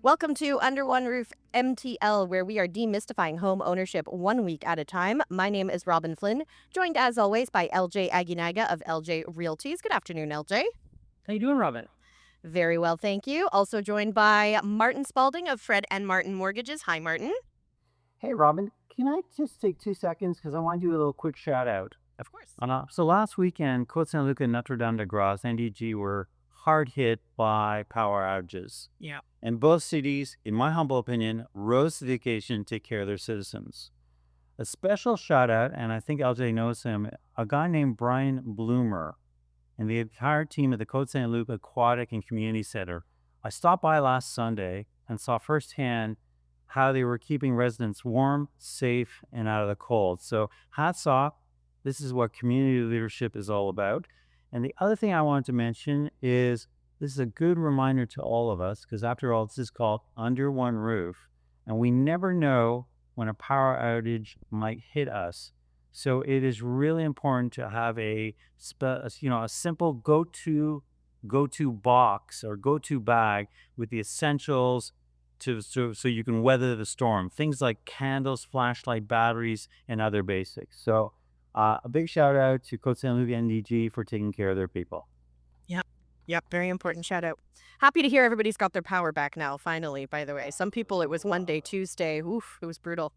Welcome to Under One Roof MTL, where we are demystifying home ownership 1 week at a time. My name is Robyn Flynn, joined as always by LJ Aguinaga of LJ Realties. Good afternoon, LJ. How you doing, Robyn? Very well, thank you. Also joined by Martin Spalding of Fred and Martin Mortgages. Hi, Martin. Hey, Robyn, can I just take 2 seconds because I want to do a little quick shout out. Of course. So last weekend, Côte Saint Luc and Notre Dame de Grâce, NDG, were hard hit by power outages. Yeah. And both cities, in my humble opinion, rose to the occasion to take care of their citizens. A special shout out, and I think LJ knows him, a guy named Brian Bloomer and the entire team at the Côte Saint Luc Aquatic and Community Center. I stopped by last Sunday and saw firsthand how they were keeping residents warm, safe, and out of the cold. So hats off. This is what community leadership is all about. And the other thing I wanted to mention is this is a good reminder to all of us, because after all, this is called Under One Roof, and we never know when a power outage might hit us. So it is really important to have a simple go-to box or go-to bag with the essentials so you can weather the storm. Things like candles, flashlight, batteries, and other basics. So a big shout out to Côte Saint Luc NDG for taking care of their people. Yep, very important shout out. Happy to hear everybody's got their power back now, finally, by the way. Some people, it was one day, Tuesday. Oof, it was brutal.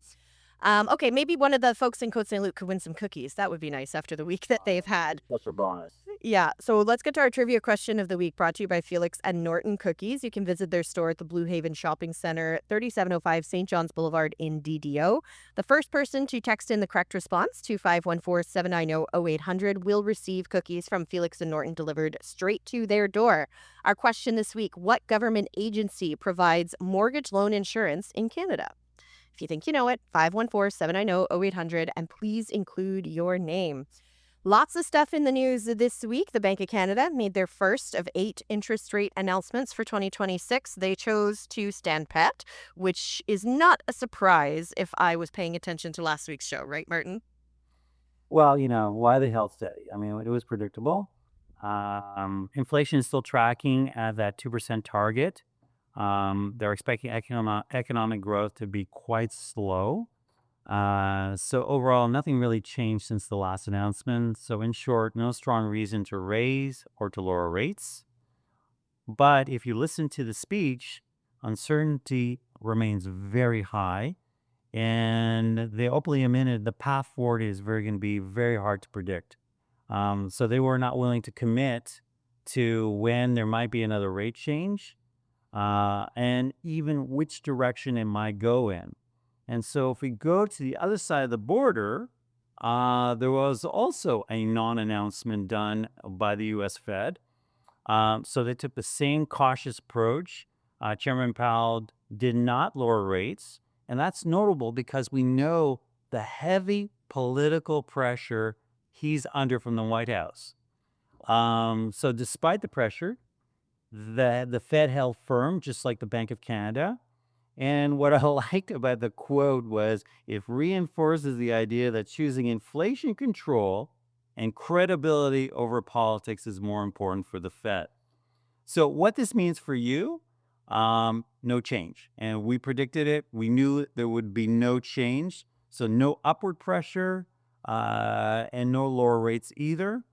Okay, maybe one of the folks in Côte Saint Luc could win some cookies. That would be nice after the week that they've had. Plus a bonus. Yeah, so let's get to our trivia question of the week, brought to you by Felix and Norton Cookies. You can visit their store at the Blue Haven Shopping Center, 3705 St. John's Boulevard in DDO. The first person to text in the correct response to 514-790-0800 will receive cookies from Felix and Norton delivered straight to their door. Our question this week: what government agency provides mortgage loan insurance in Canada? If you think you know it, 514-790-0800, and please include your name. Lots of stuff in the news this week. The Bank of Canada made their first of 8 interest rate announcements for 2026. They chose to stand pat, which is not a surprise if I was paying attention to last week's show, right, Martin? Well, why the hell steady? I mean, it was predictable. Inflation is still tracking at that 2% target. They're expecting economic growth to be quite slow. So overall, nothing really changed since the last announcement. So in short, no strong reason to raise or to lower rates. But if you listen to the speech, uncertainty remains very high. And they openly admitted the path forward is going to be very hard to predict. So they were not willing to commit to when there might be another rate change and even which direction it might go in. And so if we go to the other side of the border, there was also a non-announcement done by the U.S. Fed. So they took the same cautious approach. Chairman Powell did not lower rates. And that's notable because we know the heavy political pressure he's under from the White House. So despite the pressure, the Fed held firm, just like the Bank of Canada. And what I liked about the quote was, it reinforces the idea that choosing inflation control and credibility over politics is more important for the Fed. So what this means for you, no change. And we predicted it. We knew there would be no change. So no upward pressure and no lower rates either.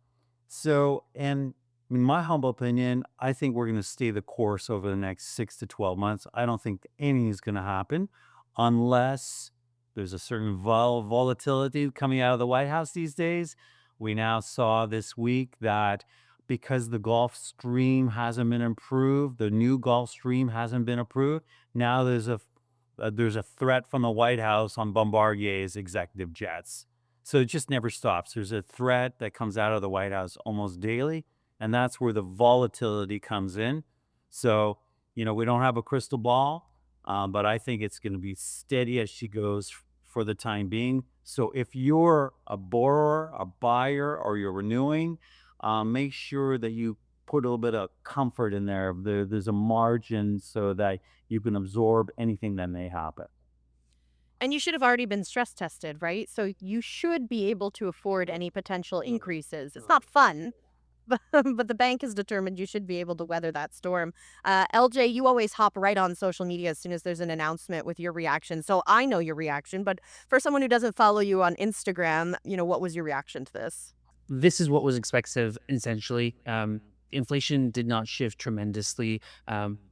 So, and in my humble opinion, I think we're going to stay the course over the next 6 to 12 months. I don't think anything is going to happen unless there's a certain volatility coming out of the White House these days. We now saw this week that because the Gulf Stream hasn't been improved, the new Gulf Stream hasn't been approved, now there's a threat from the White House on Bombardier's executive jets. So it just never stops. There's a threat that comes out of the White House almost daily. And that's where the volatility comes in. So, we don't have a crystal ball, but I think it's going to be steady as she goes for the time being. So if you're a borrower, a buyer, or you're renewing, make sure that you put a little bit of comfort in there. There's a margin so that you can absorb anything that may happen. And you should have already been stress tested, right? So you should be able to afford any potential increases. It's not fun, but the bank has determined you should be able to weather that storm. LJ, you always hop right on social media as soon as there's an announcement with your reaction. So I know your reaction, but for someone who doesn't follow you on Instagram, what was your reaction to this? This is what was expected essentially. Inflation did not shift tremendously.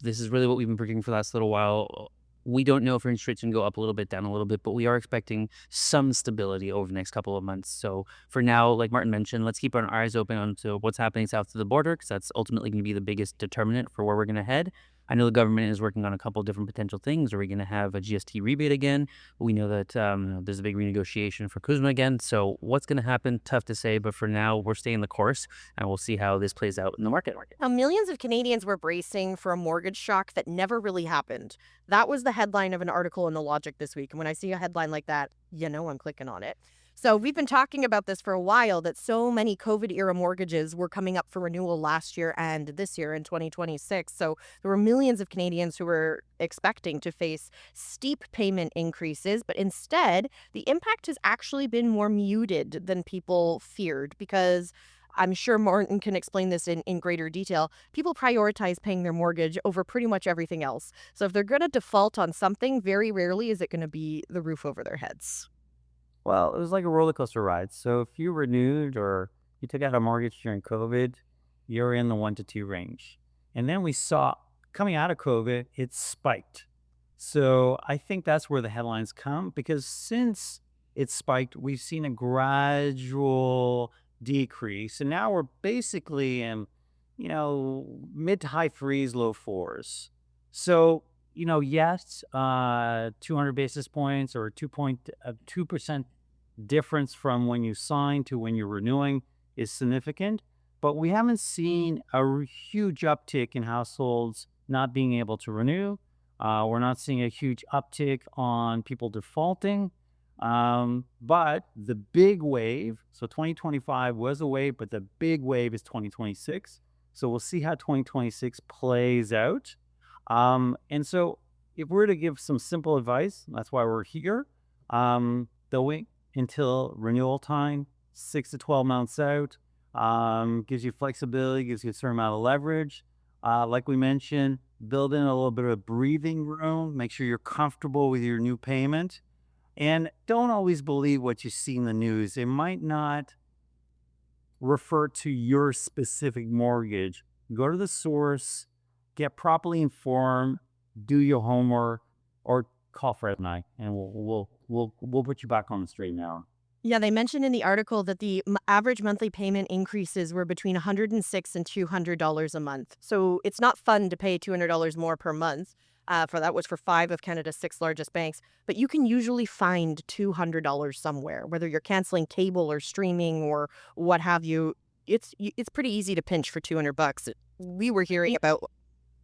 This is really what we've been predicting for the last little while. We don't know if interest rates can go up a little bit, down a little bit, but we are expecting some stability over the next couple of months. So for now, like Martin mentioned, let's keep our eyes open on to what's happening south of the border, because that's ultimately going to be the biggest determinant for where we're going to head. I know the government is working on a couple of different potential things. Are we going to have a GST rebate again? We know that there's a big renegotiation for Kuzma again. So what's going to happen? Tough to say. But for now, we're staying the course, and we'll see how this plays out in the market. Now, millions of Canadians were bracing for a mortgage shock that never really happened. That was the headline of an article in The Logic this week. And when I see a headline like that, I'm clicking on it. So we've been talking about this for a while, that so many COVID era mortgages were coming up for renewal last year and this year in 2026. So there were millions of Canadians who were expecting to face steep payment increases, but instead, the impact has actually been more muted than people feared, because I'm sure Martin can explain this in greater detail. People prioritize paying their mortgage over pretty much everything else. So if they're going to default on something, very rarely is it going to be the roof over their heads. Well, it was like a roller coaster ride. So if you renewed or you took out a mortgage during COVID, you're in the 1 to 2 range. And then we saw coming out of COVID, it spiked. So I think that's where the headlines come, because since it spiked, we've seen a gradual decrease. And now we're basically in, mid to high threes, low fours. So, yes, 200 basis points or 2% difference from when you sign to when you're renewing is significant, but we haven't seen a huge uptick in households not being able to renew. We're not seeing a huge uptick on people defaulting. But the big wave, so 2025 was a wave, but the big wave is 2026. So we'll see how 2026 plays out. And so if we're to give some simple advice, that's why we're here. The wait until renewal time, 6 to 12 months out, gives you flexibility, gives you a certain amount of leverage. Like we mentioned, build in a little bit of breathing room, make sure you're comfortable with your new payment, and don't always believe what you see in the news. It might not refer to your specific mortgage. Go to the source, get properly informed, do your homework, or call Fred and I, and we'll put you back on the straight and narrow. Yeah, they mentioned in the article that the average monthly payment increases were between $106 and $200 a month. So it's not fun to pay $200 more per month. For that was for 5 of Canada's 6 largest banks, but you can usually find $200 somewhere, whether you're canceling cable or streaming or what have you. It's pretty easy to pinch for $200. We were hearing about.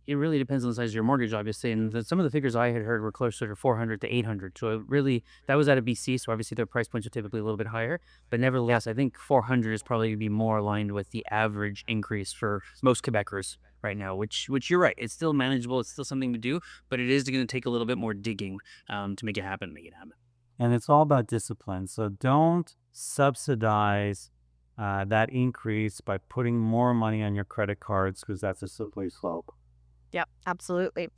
It really depends on the size of your mortgage, obviously. And some of the figures I had heard were closer to 400 to 800. So it really, that was out of BC. So obviously their price points are typically a little bit higher. But nevertheless, I think 400 is probably going to be more aligned with the average increase for most Quebecers right now, which you're right. It's still manageable. It's still something to do, but it is going to take a little bit more digging to make it happen, And it's all about discipline. So don't subsidize that increase by putting more money on your credit cards, because that's a slippery slope. Yep, absolutely.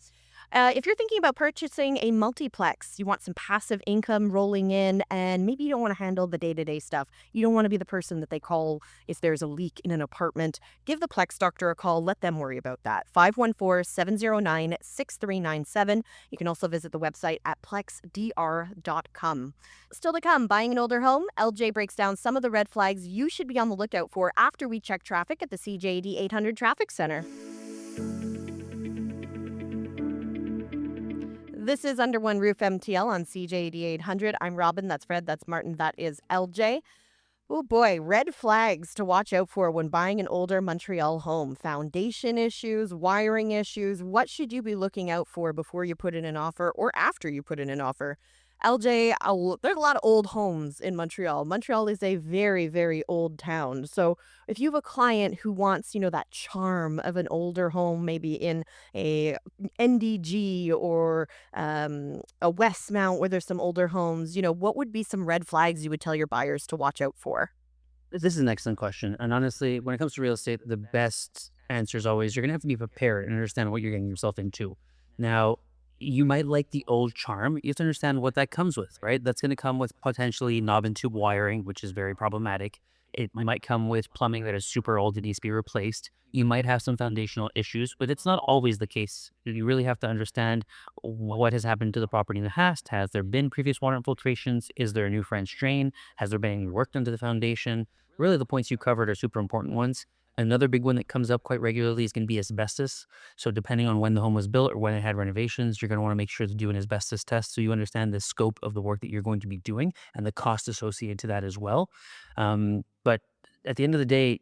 If you're thinking about purchasing a multiplex, you want some passive income rolling in, and maybe you don't want to handle the day-to-day stuff. You don't want to be the person that they call if there's a leak in an apartment. Give the Plex Doctor a call. Let them worry about that. 514-709-6397. You can also visit the website at plexdr.com. Still to come, buying an older home, LJ breaks down some of the red flags you should be on the lookout for after we check traffic at the CJD 800 Traffic Center. This is Under One Roof MTL on CJD 800. I'm Robyn. That's Fred. That's Martin. That is LJ. Oh boy, red flags to watch out for when buying an older Montreal home. Foundation issues, wiring issues. What should you be looking out for before you put in an offer or after you put in an offer? LJ, there's a lot of old homes in Montreal. Montreal is a very, very old town. So if you have a client who wants, that charm of an older home, maybe in a NDG or a Westmount where there's some older homes, what would be some red flags you would tell your buyers to watch out for? This is an excellent question. And honestly, when it comes to real estate, the best answer is always you're going to have to be prepared and understand what you're getting yourself into. Now, you might like the old charm. You have to understand what that comes with, right? That's going to come with potentially knob and tube wiring, which is very problematic. It might come with plumbing that is super old and needs to be replaced. You might have some foundational issues, but it's not always the case. You really have to understand what has happened to the property in the past. Has there been previous water infiltrations? Is there a new French drain? Has there been any work done to the foundation? Really, the points you covered are super important ones. Another big one that comes up quite regularly is going to be asbestos. So, depending on when the home was built or when it had renovations, you're going to want to make sure to do an asbestos test so you understand the scope of the work that you're going to be doing and the cost associated to that as well. But at the end of the day,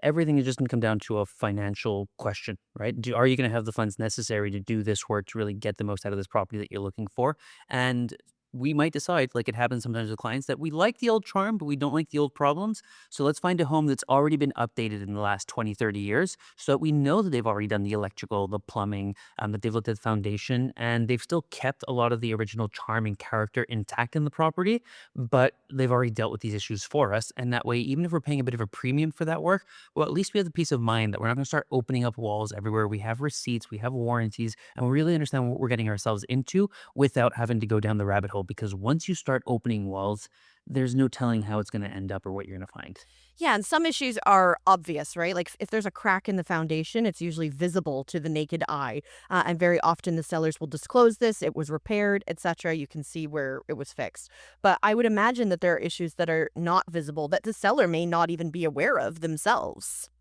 everything is just going to come down to a financial question, right? Are you going to have the funds necessary to do this work to really get the most out of this property that you're looking for? And we might decide, like it happens sometimes with clients, that we like the old charm, but we don't like the old problems. So let's find a home that's already been updated in the last 20, 30 years so that we know that they've already done the electrical, the plumbing, that they've looked at the foundation, and they've still kept a lot of the original charm and character intact in the property, but they've already dealt with these issues for us. And that way, even if we're paying a bit of a premium for that work, well, at least we have the peace of mind that we're not going to start opening up walls everywhere. We have receipts, we have warranties, and we really understand what we're getting ourselves into without having to go down the rabbit hole. Because once you start opening walls, there's no telling how it's going to end up or what you're going to find. Yeah, and some issues are obvious, right? Like if there's a crack in the foundation, it's usually visible to the naked eye. And very often the sellers will disclose this, it was repaired, etc. You can see where it was fixed. But I would imagine that there are issues that are not visible that the seller may not even be aware of themselves.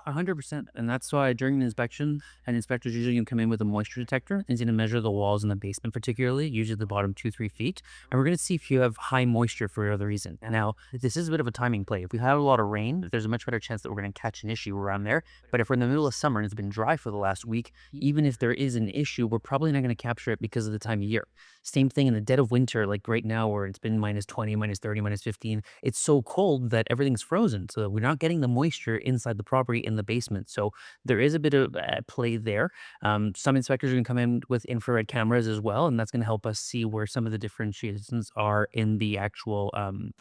100%. And that's why during an inspection, an inspector's usually going to come in with a moisture detector and he's going to measure the walls in the basement, particularly, usually the bottom 2, 3 feet. And we're going to see if you have high moisture for other reason. And now, this is a bit of a timing play. If we have a lot of rain, there's a much better chance that we're going to catch an issue around there. But if we're in the middle of summer and it's been dry for the last week, even if there is an issue, we're probably not going to capture it because of the time of year. Same thing in the dead of winter, like right now, where it's been -20, -30, -15. It's so cold that everything's frozen. So we're not getting the moisture inside the property in the basement. So there is a bit of play there. Some inspectors are going to come in with infrared cameras as well, and that's going to help us see where some of the differentiations are in the actual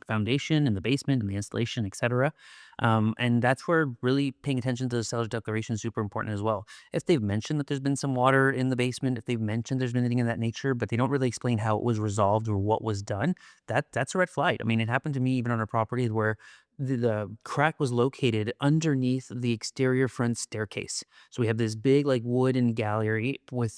foundation, in the basement, in the installation, etc. And that's where really paying attention to the seller's declaration is super important as well. If they've mentioned that there's been some water in the basement, if they've mentioned there's been anything in that nature, but they don't really explain how it was resolved or what was done, that's a red flag. I mean, it happened to me even on a property where the crack was located underneath the exterior front staircase. So we have this big like wooden gallery with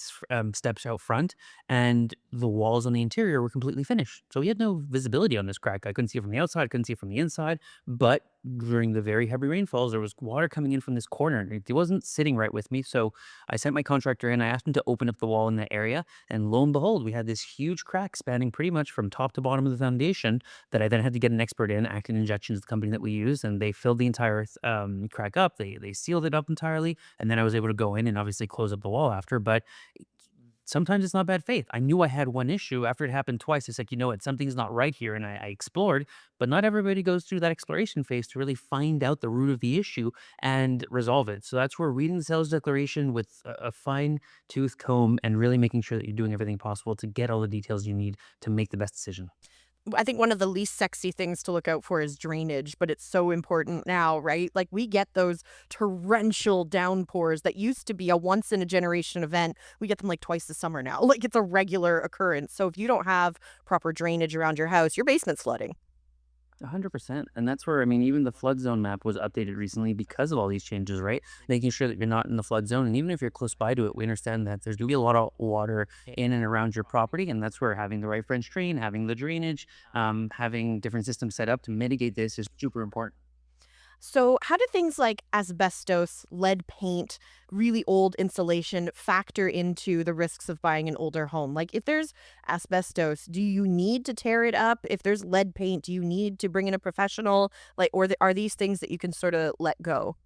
steps out front, and the walls on the interior were completely finished. So we had no visibility on this crack. I couldn't see it from the outside, I couldn't see it from the inside. But during the very heavy rainfalls, there was water coming in from this corner. And it wasn't sitting right with me. So I sent my contractor in. I asked him to open up the wall in that area. And lo and behold, we had this huge crack spanning pretty much from top to bottom of the foundation that I then had to get an expert in. Acton Injection is the company that we use. And they filled the entire crack up. They sealed it up entirely. And then I was able to go in and obviously close up the wall after. But sometimes it's not bad faith. I knew I had one issue after it happened twice. It's like, you know what, something's not right here. And I explored, but not everybody goes through that exploration phase to really find out the root of the issue and resolve it. So that's where reading the sales declaration with a fine tooth comb and really making sure that you're doing everything possible to get all the details you need to make the best decision. I think one of the least sexy things to look out for is drainage, but it's so important now, right? Like we get those torrential downpours that used to be a once in a generation event. We get them like twice a summer now. Like it's a regular occurrence. So if you don't have proper drainage around your house, your basement's flooding. 100%. And that's where, I mean, even the flood zone map was updated recently because of all these changes, right? Making sure that you're not in the flood zone. And even if you're close by to it, we understand that there's going to be a lot of water in and around your property. And that's where having the right French drain, having the drainage, having different systems set up to mitigate this is super important. So, how do things like asbestos, lead paint, really old insulation factor into the risks of buying an older home? Like, if there's asbestos, do you need to tear it up? If there's lead paint, do you need to bring in a professional? Like, are these things that you can sort of let go?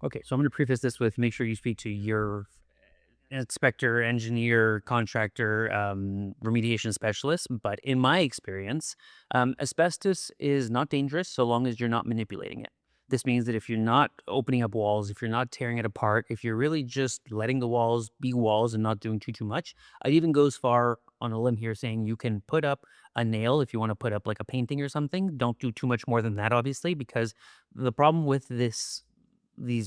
Okay, so I'm going to preface this with make sure you speak to your inspector, engineer, contractor, remediation specialist, but in my experience, asbestos is not dangerous so long as you're not manipulating it. This means that if you're not opening up walls, if you're not tearing it apart, if you're really just letting the walls be walls and not doing too much, I'd even go as far on a limb here saying you can put up a nail if you want to put up like a painting or something. Don't do too much more than that, obviously, because the problem with these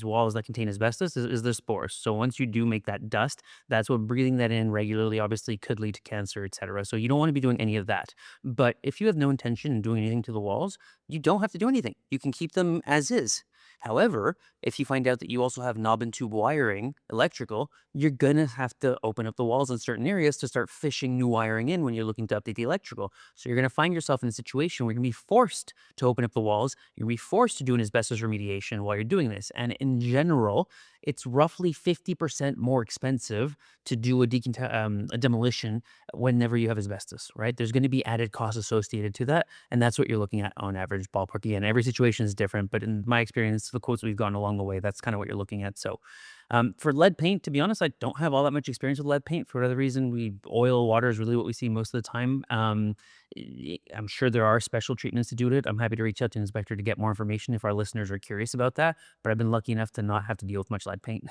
walls that contain asbestos is the spores. So once you do make that dust, that's what breathing that in regularly obviously could lead to cancer, etc. So you don't want to be doing any of that. But if you have no intention in doing anything to the walls, you don't have to do anything. You can keep them as is. However, if you find out that you also have knob and tube wiring, electrical, you're gonna have to open up the walls in certain areas to start fishing new wiring in when you're looking to update the electrical. So you're gonna find yourself in a situation where you're gonna be forced to open up the walls. You're gonna be forced to do an asbestos remediation while you're doing this. And in general, it's roughly 50% more expensive to do a demolition whenever you have asbestos, right? There's going to be added costs associated to that. And that's what you're looking at on average ballpark. Again, every situation is different, but in my experience, the quotes we've gotten along the way, that's kind of what you're looking at. So for lead paint, to be honest, I don't have all that much experience with lead paint. For whatever reason, oil, water is really what we see most of the time. I'm sure there are special treatments to do it. I'm happy to reach out to an inspector to get more information if our listeners are curious about that. But I've been lucky enough to not have to deal with much lead paint.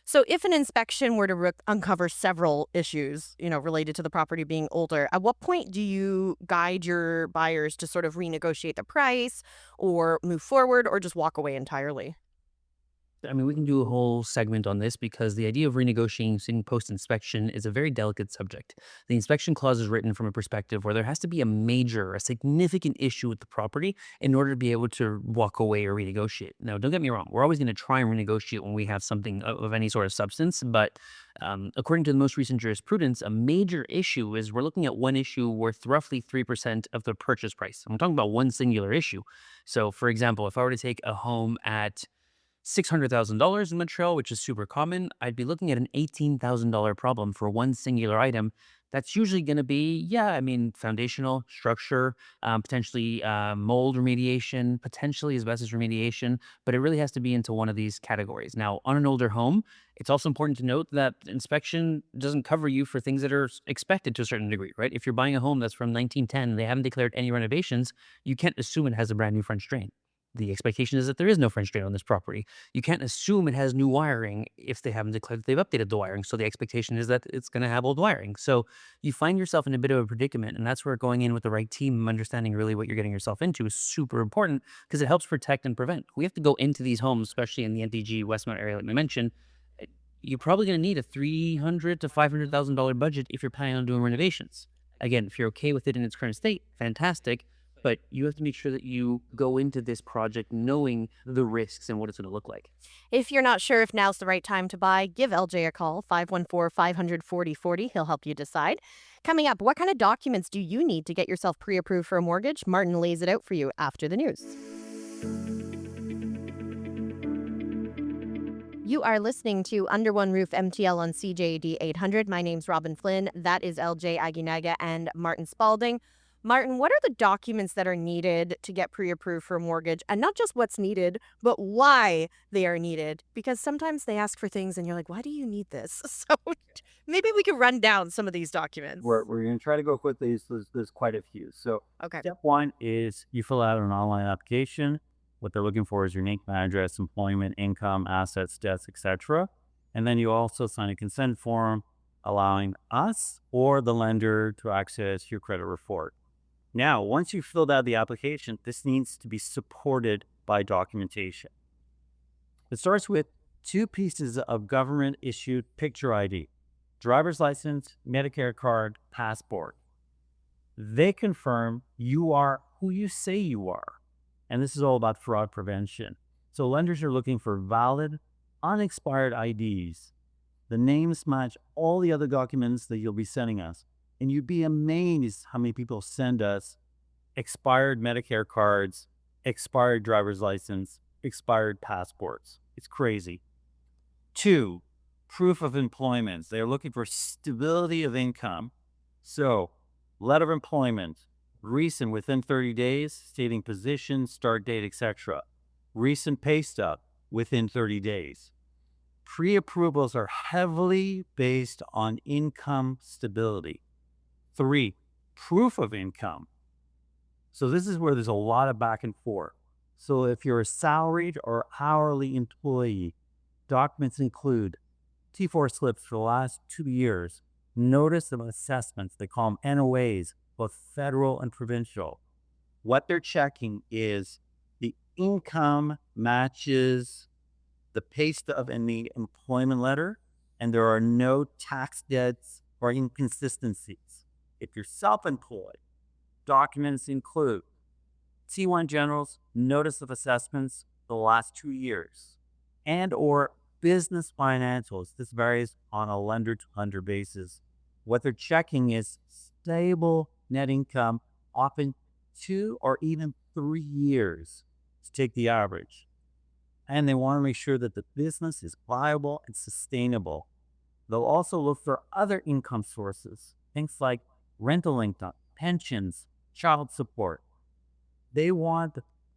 So if an inspection were to uncover several issues, related to the property being older, at what point do you guide your buyers to sort of renegotiate the price or move forward or just walk away entirely? I mean, we can do a whole segment on this because the idea of renegotiating post inspection is a very delicate subject. The inspection clause is written from a perspective where there has to be a significant issue with the property in order to be able to walk away or renegotiate. Now, don't get me wrong, we're always going to try and renegotiate when we have something of any sort of substance, but according to the most recent jurisprudence, a major issue is we're looking at one issue worth roughly 3% of the purchase price. I'm talking about one singular issue. So, for example, if I were to take a home at $600,000 in Montreal, which is super common, I'd be looking at an $18,000 problem for one singular item. That's usually going to be, yeah, I mean, foundational, structure, potentially mold remediation, potentially asbestos remediation, but it really has to be into one of these categories. Now, on an older home, it's also important to note that inspection doesn't cover you for things that are expected to a certain degree, right? If you're buying a home that's from 1910 and they haven't declared any renovations, you can't assume it has a brand new French drain. The expectation is that there is no French drain on this property. You can't assume it has new wiring if they haven't declared that they've updated the wiring. So the expectation is that it's going to have old wiring. So you find yourself in a bit of a predicament. And that's where going in with the right team and understanding really what you're getting yourself into is super important because it helps protect and prevent. We have to go into these homes, especially in the NTG Westmount area, like we mentioned. You're probably going to need a $300,000 to $500,000 budget if you're planning on doing renovations. Again, if you're okay with it in its current state, fantastic. But you have to make sure that you go into this project knowing the risks and what it's going to look like. If you're not sure if now's the right time to buy, give LJ a call, 514-500-4040. He'll help you decide. Coming up, what kind of documents do you need to get yourself pre-approved for a mortgage? Martin lays it out for you after the news. You are listening to Under One Roof MTL on CJD 800. My name's Robyn Flynn. That is LJ Aguinaga and Martin Spalding. Martin, what are the documents that are needed to get pre-approved for a mortgage? And not just what's needed, but why they are needed. Because sometimes they ask for things and you're like, why do you need this? So maybe we could run down some of these documents. We're going to try to go quickly. So there's quite a few. So Okay. step one is you fill out an online application. What they're looking for is your name, address, employment, income, assets, debts, etc. And then you also sign a consent form allowing us or the lender to access your credit report. Now, once you've filled out the application, this needs to be supported by documentation. It starts with 2 pieces of government-issued picture ID, driver's license, Medicare card, passport. They confirm you are who you say you are. And this is all about fraud prevention. So lenders are looking for valid, unexpired IDs. The names match all the other documents that you'll be sending us. And you'd be amazed how many people send us expired Medicare cards, expired driver's license, expired passports. It's crazy. 2, proof of employment. They're looking for stability of income. So, letter of employment, recent within 30 days, stating position, start date, etc. Recent pay stub within 30 days. Pre-approvals are heavily based on income stability. 3, proof of income. So this is where there's a lot of back and forth. So if you're a salaried or hourly employee, documents include T4 slips for the last 2 years, notice of assessments, they call them NOAs, both federal and provincial. What they're checking is the income matches the pay stub and the employment letter, and there are no tax debts or inconsistencies. If you're self-employed, documents include T1 generals, notice of assessments the last 2 years, and or business financials. This varies on a lender to lender basis. What they're checking is stable net income, often 2 or even 3 years to take the average. And they want to make sure that the business is viable and sustainable. They'll also look for other income sources, things like rental income, pensions, child support. They want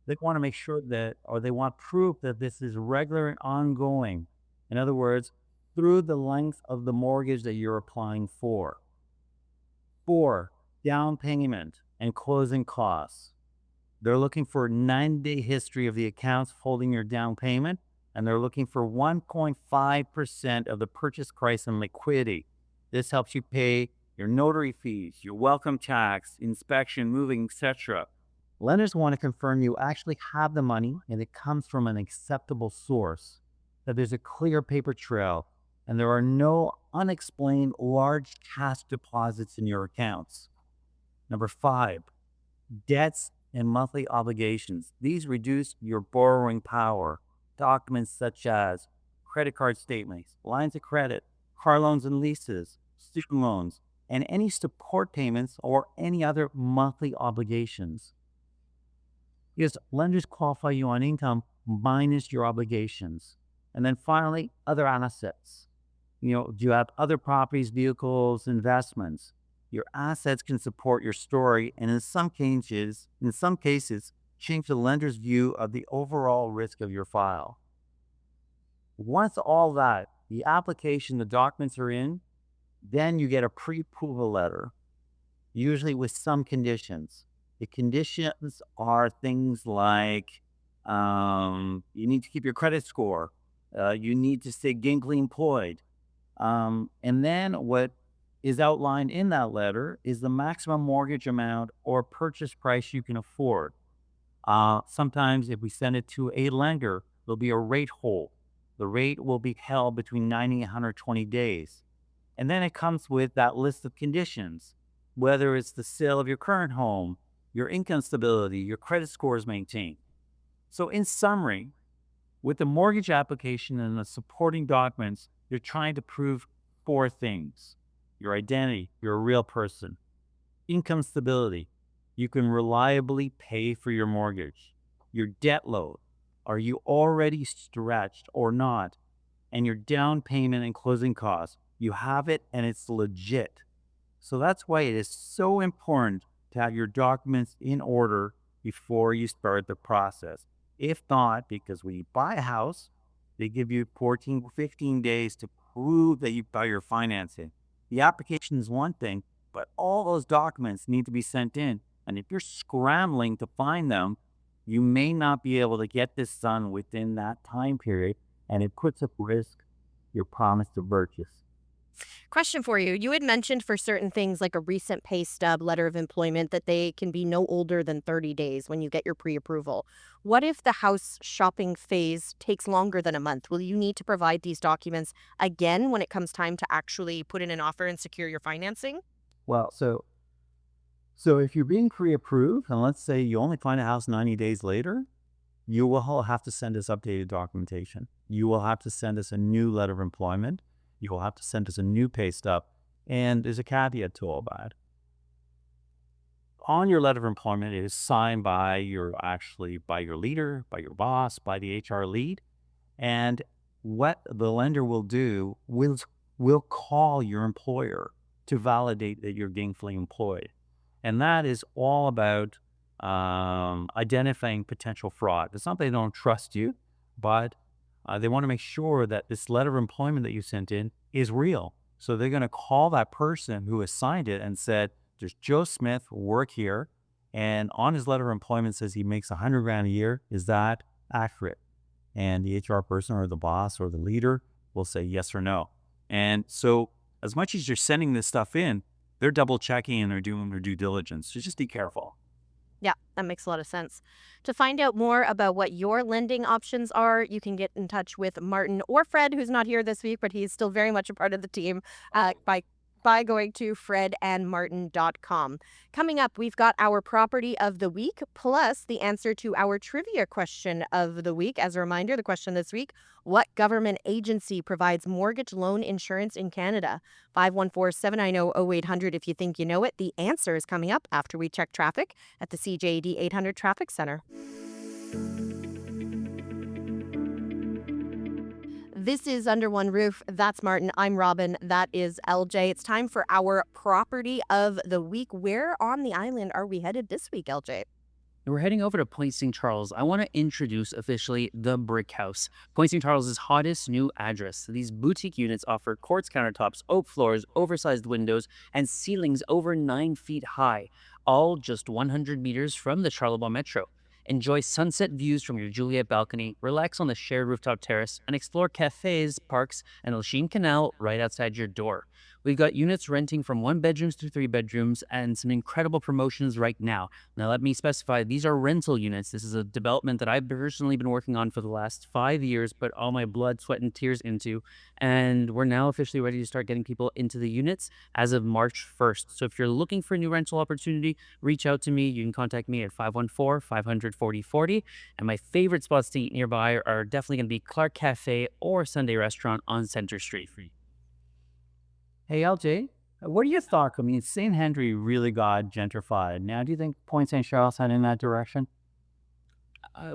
to make sure that, or they want proof that this is regular and ongoing. In other words, through the length of the mortgage that you're applying for. 4, down payment and closing costs. They're looking for a 9-day history of the accounts holding your down payment, and they're looking for 1.5% of the purchase price in liquidity. This helps you pay your notary fees, your welcome tax, inspection, moving, etc. Lenders want to confirm you actually have the money and it comes from an acceptable source, that there's a clear paper trail, and there are no unexplained large cash deposits in your accounts. Number 5, debts and monthly obligations. These reduce your borrowing power. Documents such as credit card statements, lines of credit, car loans and leases, student loans, and any support payments or any other monthly obligations. Because lenders qualify you on income minus your obligations. And then finally, other assets. Do you have other properties, vehicles, investments? Your assets can support your story, and in some cases, change the lender's view of the overall risk of your file. Once all that, the application, the documents are in, then you get a pre-approval letter, usually with some conditions. The conditions are things like you need to keep your credit score, you need to stay gainfully employed, and then what is outlined in that letter is the maximum mortgage amount or purchase price you can afford. Sometimes if we send it to a lender, there'll be a rate hold. The rate will be held between 90 and 120 days. And then it comes with that list of conditions, whether it's the sale of your current home, your income stability, your credit score is maintained. So in summary, with the mortgage application and the supporting documents, you're trying to prove 4 things. Your identity, you're a real person. Income stability, you can reliably pay for your mortgage. Your debt load, are you already stretched or not? And your down payment and closing costs, you have it and it's legit. So that's why it is so important to have your documents in order before you start the process. If not, because when you buy a house, they give you 14, 15 days to prove that you buy your financing. The application is one thing, but all those documents need to be sent in. And if you're scrambling to find them, you may not be able to get this done within that time period, and it puts at risk your promise to purchase. Question for you. You had mentioned for certain things like a recent pay stub, letter of employment, that they can be no older than 30 days when you get your pre-approval. What if the house shopping phase takes longer than a month? Will you need to provide these documents again when it comes time to actually put in an offer and secure your financing? Well, so if you're being pre-approved, and let's say you only find a house 90 days later, you will have to send us updated documentation. You will have to send us a new letter of employment. You will have to send us a new pay stub. And there's a caveat to all that. On your letter of employment, it is signed by your leader, by your boss, by the HR lead. And what the lender will do will call your employer to validate that you're gainfully employed. And that is all about identifying potential fraud. It's not that they don't trust you, but They want to make sure that this letter of employment that you sent in is real. So they're going to call that person who has signed it and said, "There's Joe Smith work here, and on his letter of employment says he makes 100 grand a year. Is that accurate?" And the HR person or the boss or the leader will say yes or no. And so, as much as you're sending this stuff in, they're double checking and they're doing their due diligence. So just be careful. Yeah, that makes a lot of sense. To find out more about what your lending options are, you can get in touch with Martin or Fred, who's not here this week, but he's still very much a part of the team, by going to fredandmartin.com. Coming up, we've got our property of the week, plus the answer to our trivia question of the week. As a reminder, the question this week: what government agency provides mortgage loan insurance in Canada? 514-790-0800 if you think you know it. The answer is coming up after we check traffic at the CJD 800 Traffic Center. This is Under One Roof. That's Martin. I'm Robyn. That is LJ. It's time for our property of the week. Where on the island are we headed this week, LJ? We're heading over to Point St. Charles. I want to introduce officially the Brick House, Point St. Charles's hottest new address. These boutique units offer quartz countertops, oak floors, oversized windows, and ceilings over 9 feet high, all just 100 meters from the Charlevoix Metro. Enjoy sunset views from your Juliet balcony, relax on the shared rooftop terrace, and explore cafes, parks, and Lachine Canal right outside your door. We've got units renting from 1 bedrooms to 3 bedrooms and some incredible promotions right now. Now, let me specify, these are rental units. This is a development that I've personally been working on for the last 5 years, put all my blood, sweat, and tears into. And we're now officially ready to start getting people into the units as of March 1st. So if you're looking for a new rental opportunity, reach out to me. You can contact me at 514-500-4040. And my favorite spots to eat nearby are definitely going to be Clark Cafe or Sunday Restaurant on Center Street. Hey, LJ, what are your thoughts? I mean, St. Henry really got gentrified. Now, do you think Point St. Charles head in that direction?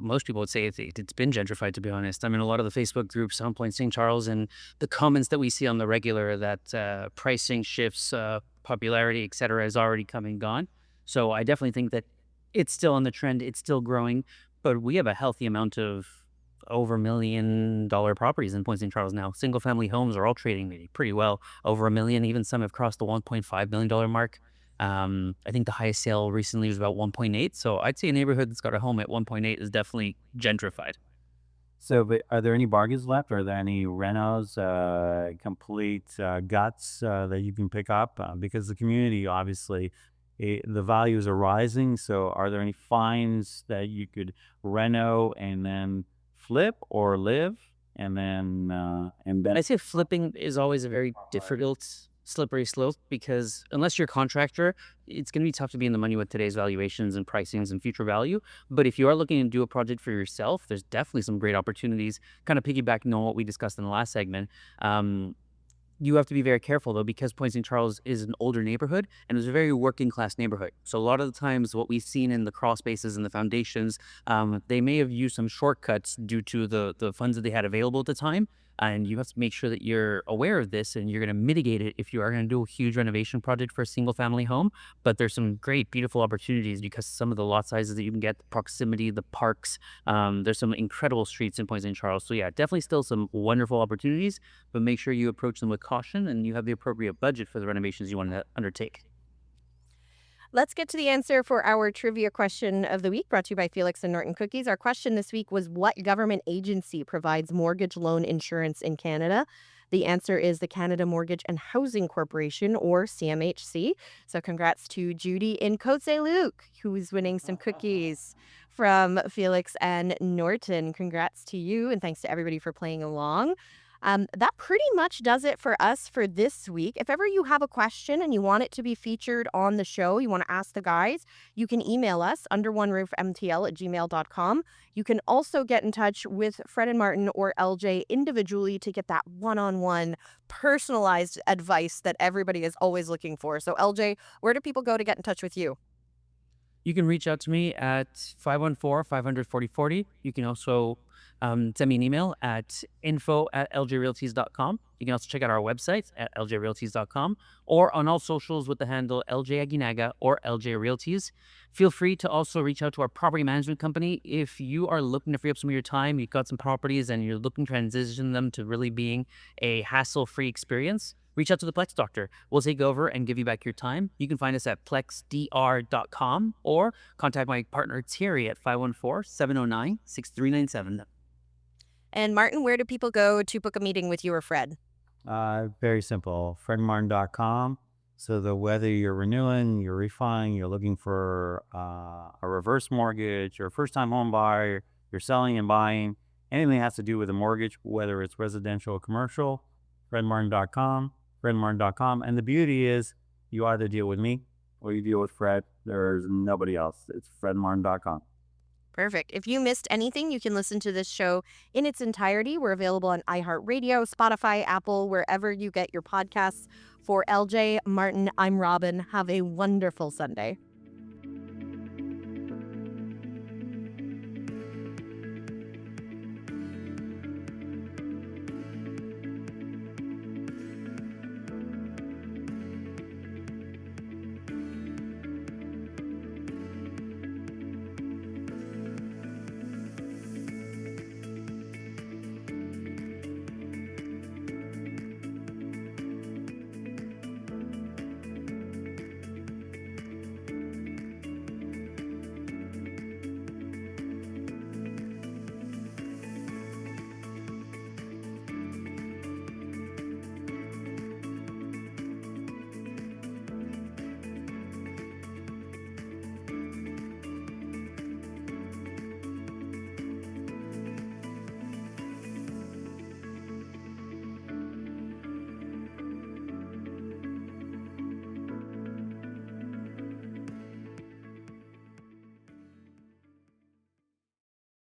Most people would say it's been gentrified, to be honest. I mean, a lot of the Facebook groups on Point St. Charles and the comments that we see on the regular that pricing shifts, popularity, et cetera, is already come and gone. So I definitely think that it's still on the trend. It's still growing, but we have a healthy amount of over $1 million properties in Point St. Charles now. Single family homes are all trading pretty well, over $1 million. Even some have crossed the $1.5 million mark. I think the highest sale recently was about 1.8. So I'd say a neighborhood that's got a home at 1.8 is definitely gentrified. So, but are there any bargains left? Are there any renos, complete guts that you can pick up? Because the community, obviously, the values are rising. So, are there any finds that you could reno and then flip or live and then I say flipping is always a very difficult, slippery slope because unless you're a contractor, it's going to be tough to be in the money with today's valuations and pricings and future value. But if you are looking to do a project for yourself, there's definitely some great opportunities. Kind of piggybacking on what we discussed in the last segment. You have to be very careful, though, because Point St. Charles is an older neighborhood and it's a very working class neighborhood. So a lot of the times what we've seen in the crawl spaces and the foundations, they may have used some shortcuts due to the funds that they had available at the time. And you have to make sure that you're aware of this and you're going to mitigate it if you are going to do a huge renovation project for a single family home. But there's some great, beautiful opportunities because some of the lot sizes that you can get, the proximity, the parks, there's some incredible streets in Point St. Charles. So yeah, definitely still some wonderful opportunities, but make sure you approach them with caution and you have the appropriate budget for the renovations you want to undertake. Let's get to the answer for our trivia question of the week, brought to you by Felix and Norton Cookies. Our question this week was: what government agency provides mortgage loan insurance in Canada? The answer is the Canada Mortgage and Housing Corporation, or CMHC. So congrats to Judy in Côte Saint-Luc, who's winning some cookies from Felix and Norton. Congrats to you, and thanks to everybody for playing along. That pretty much does it for us for this week. If ever you have a question and you want it to be featured on the show, you want to ask the guys, you can email us, underoneroofmtl@gmail.com. You can also get in touch with Fred and Martin or LJ individually to get that one-on-one personalized advice that everybody is always looking for. So LJ, where do people go to get in touch with you? You can reach out to me at 514-500-4040. You can also send me an email at info@ljrealties.com. You can also check out our website at ljrealties.com or on all socials with the handle LJ Aguinaga or LJ Realties. Feel free to also reach out to our property management company if you are looking to free up some of your time. You've got some properties and you're looking to transition them to really being a hassle-free experience. Reach out to the Plex Doctor. We'll take over and give you back your time. You can find us at plexdr.com or contact my partner Thierry at 514-709-6397. And Martin, where do people go to book a meeting with you or Fred? Very simple. fredmartin.com. So whether you're renewing, you're refining, you're looking for a reverse mortgage, you're a first-time home buyer, you're selling and buying, anything that has to do with a mortgage, whether it's residential or commercial, fredmartin.com, fredmartin.com. And the beauty is you either deal with me or you deal with Fred. There's nobody else. It's fredmartin.com. Perfect. If you missed anything, you can listen to this show in its entirety. We're available on iHeartRadio, Spotify, Apple, wherever you get your podcasts. For LJ, Martin, I'm Robyn. Have a wonderful Sunday.